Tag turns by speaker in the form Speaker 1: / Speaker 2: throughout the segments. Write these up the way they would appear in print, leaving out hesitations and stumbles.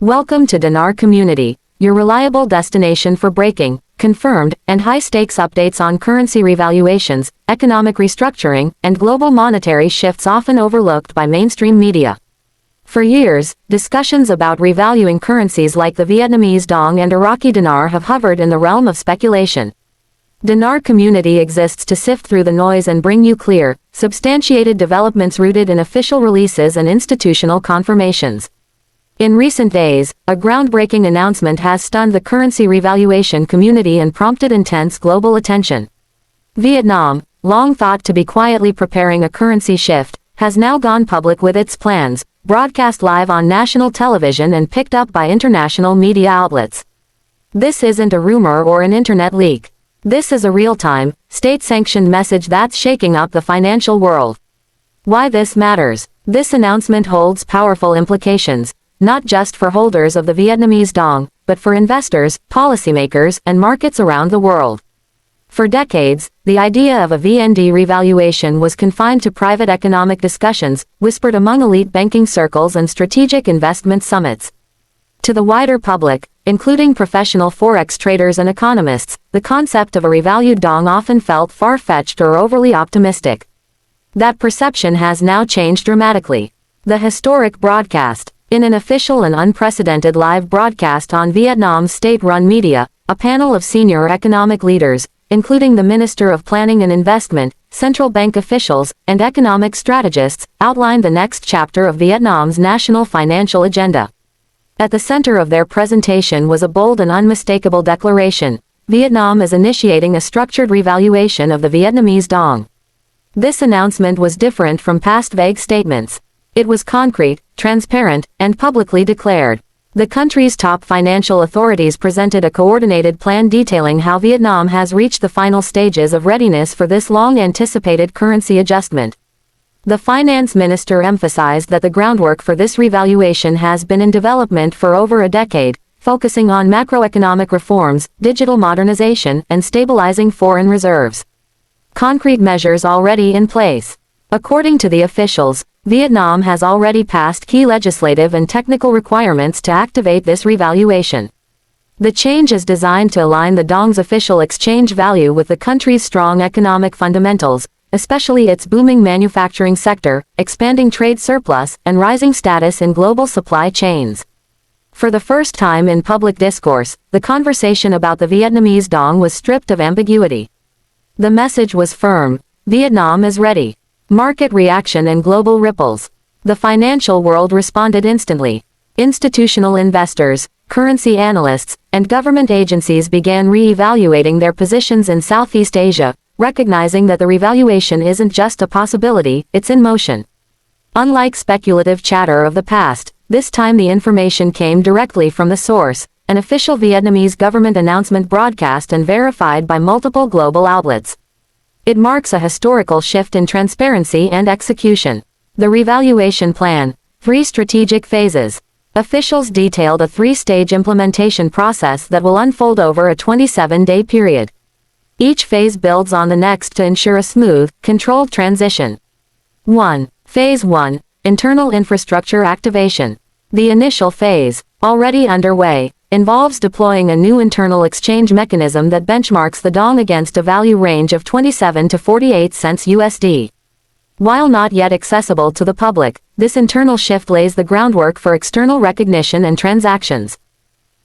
Speaker 1: Welcome to Dinar Community, your reliable destination for breaking, confirmed, and high-stakes updates on currency revaluations, economic restructuring, and global monetary shifts often overlooked by mainstream media. For years, discussions about revaluing currencies like the Vietnamese Dong and Iraqi dinar have hovered in the realm of speculation. Dinar Community exists to sift through the noise and bring you clear, substantiated developments rooted in official releases and institutional confirmations. In recent days, a groundbreaking announcement has stunned the currency revaluation community and prompted intense global attention. Vietnam, long thought to be quietly preparing a currency shift, has now gone public with its plans, broadcast live on national television and picked up by international media outlets. This isn't a rumor or an internet leak. This is a real-time, state-sanctioned message that's shaking up the financial world. Why this matters? This announcement holds powerful implications, not just for holders of the Vietnamese Dong, but for investors, policymakers, and markets around the world. For decades, the idea of a VND revaluation was confined to private economic discussions, whispered among elite banking circles and strategic investment summits. To the wider public, including professional Forex traders and economists, the concept of a revalued Dong often felt far-fetched or overly optimistic. That perception has now changed dramatically. The historic broadcast. In an official and unprecedented live broadcast on Vietnam's state-run media, a panel of senior economic leaders, including the Minister of Planning and Investment, central bank officials, and economic strategists, outlined the next chapter of Vietnam's national financial agenda. At the center of their presentation was a bold and unmistakable declaration: Vietnam is initiating a structured revaluation of the Vietnamese Dong. This announcement was different from past vague statements. It was concrete, transparent, and publicly declared. The country's top financial authorities presented a coordinated plan detailing how Vietnam has reached the final stages of readiness for this long-anticipated currency adjustment. The finance minister emphasized that the groundwork for this revaluation has been in development for over a decade, focusing on macroeconomic reforms, digital modernization, and stabilizing foreign reserves. Concrete measures already in place. According to the officials, Vietnam has already passed key legislative and technical requirements to activate this revaluation. The change is designed to align the Dong's official exchange value with the country's strong economic fundamentals, especially its booming manufacturing sector, expanding trade surplus, and rising status in global supply chains. For the first time in public discourse, the conversation about the Vietnamese Dong was stripped of ambiguity. The message was firm: Vietnam is ready. Market reaction and global ripples. The financial world responded instantly. Institutional investors, currency analysts, and government agencies began re-evaluating their positions in Southeast Asia, recognizing that the revaluation isn't just a possibility, it's in motion. Unlike speculative chatter of the past, this time the information came directly from the source, an official Vietnamese government announcement broadcast and verified by multiple global outlets. It marks a historical shift in transparency and execution. The revaluation plan. 3 strategic phases. Officials detailed a 3-stage implementation process that will unfold over a 27-day period. Each phase builds on the next to ensure a smooth, controlled transition. 1. Phase 1. Internal infrastructure activation. The initial phase, already underway, involves deploying a new internal exchange mechanism that benchmarks the Dong against a value range of 27 to 48 cents USD. While not yet accessible to the public, this internal shift lays the groundwork for external recognition and transactions.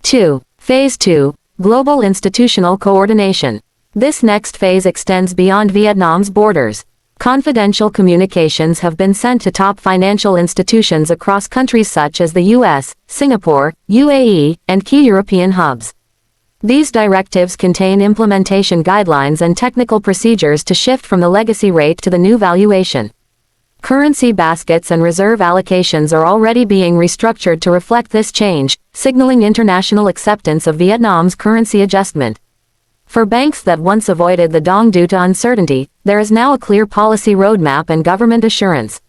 Speaker 1: 2. Phase 2. Global institutional coordination. This next phase extends beyond Vietnam's borders. Confidential communications have been sent to top financial institutions across countries such as the US, Singapore, UAE, and key European hubs. These directives contain implementation guidelines and technical procedures to shift from the legacy rate to the new valuation. Currency baskets and reserve allocations are already being restructured to reflect this change, signaling international acceptance of Vietnam's currency adjustment. For banks that once avoided the Dong due to uncertainty, there is now a clear policy roadmap and government assurance.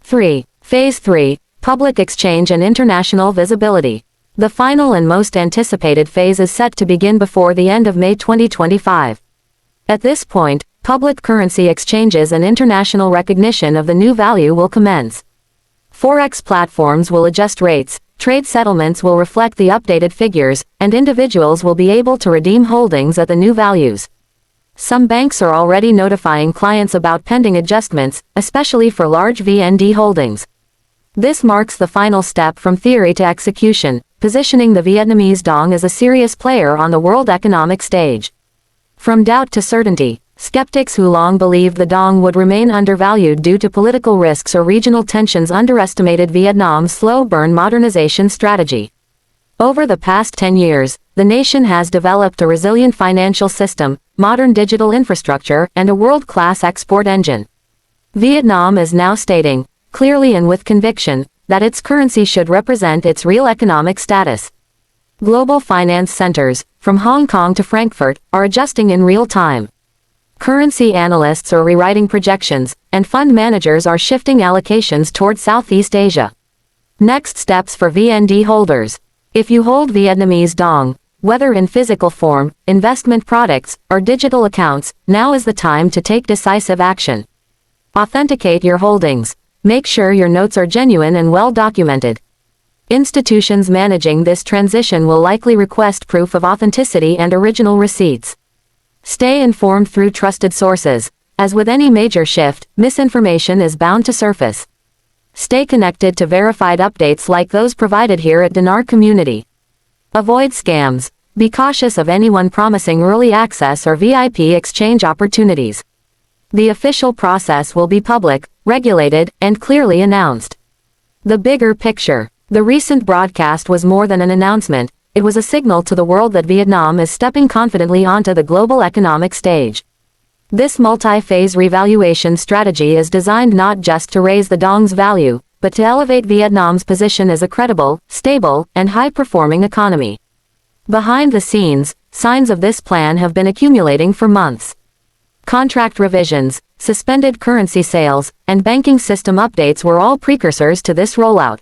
Speaker 1: 3. Phase 3. Public exchange and international visibility. The final and most anticipated phase is set to begin before the end of May 2025. At this point, public currency exchanges and international recognition of the new value will commence. Forex platforms will adjust rates, Trade settlements will reflect the updated figures, and individuals will be able to redeem holdings at the new values. Some banks are already notifying clients about pending adjustments, especially for large VND holdings. This marks the final step from theory to execution, positioning the Vietnamese Dong as a serious player on the world economic stage. From doubt to certainty, skeptics who long believed the Dong would remain undervalued due to political risks or regional tensions underestimated Vietnam's slow-burn modernization strategy. Over the past 10 years, the nation has developed a resilient financial system, modern digital infrastructure, and a world-class export engine. Vietnam is now stating, clearly and with conviction, that its currency should represent its real economic status. Global finance centers, from Hong Kong to Frankfurt, are adjusting in real time. Currency analysts are rewriting projections, and fund managers are shifting allocations toward Southeast Asia. Next steps for VND holders. If you hold Vietnamese Dong, whether in physical form, investment products, or digital accounts, now is the time to take decisive action. Authenticate your holdings. Make sure your notes are genuine and well documented. Institutions managing this transition will likely request proof of authenticity and original receipts. Stay informed through trusted sources. As with any major shift, misinformation is bound to surface. Stay connected to verified updates like those provided here at Dinar Community. Avoid scams. Be cautious of anyone promising early access or VIP exchange opportunities. The official process will be public, regulated, and clearly announced. The bigger picture. The recent broadcast was more than an announcement, it was a signal to the world that Vietnam is stepping confidently onto the global economic stage. This multi-phase revaluation strategy is designed not just to raise the Dong's value, but to elevate Vietnam's position as a credible, stable, and high-performing economy. Behind the scenes, signs of this plan have been accumulating for months. Contract revisions, suspended currency sales, and banking system updates were all precursors to this rollout.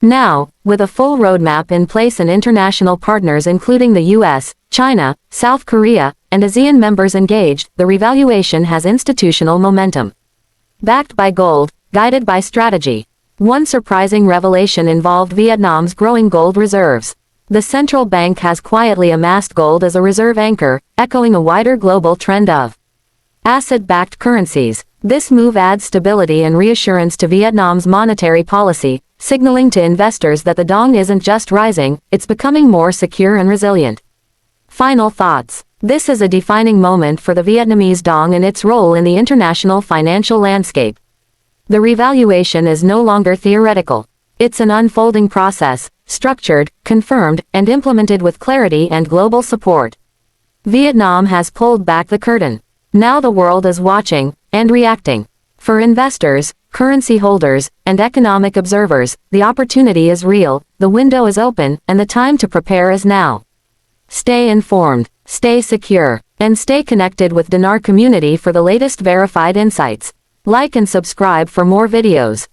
Speaker 1: Now, with a full roadmap in place and international partners including the US, China, South Korea, and ASEAN members engaged, the revaluation has institutional momentum. Backed by gold, guided by strategy. One surprising revelation involved Vietnam's growing gold reserves. The central bank has quietly amassed gold as a reserve anchor, echoing a wider global trend of asset-backed currencies. This move adds stability and reassurance to Vietnam's monetary policy, signaling to investors that the Dong isn't just rising, it's becoming more secure and resilient. Final thoughts. This is a defining moment for the Vietnamese Dong and its role in the international financial landscape. The revaluation is no longer theoretical. It's an unfolding process, structured, confirmed, and implemented with clarity and global support. Vietnam has pulled back the curtain. Now the world is watching, and reacting. For investors, currency holders, and economic observers, the opportunity is real, the window is open, and the time to prepare is now. Stay informed, stay secure, and stay connected with Dinar Community for the latest verified insights. Like and subscribe for more videos.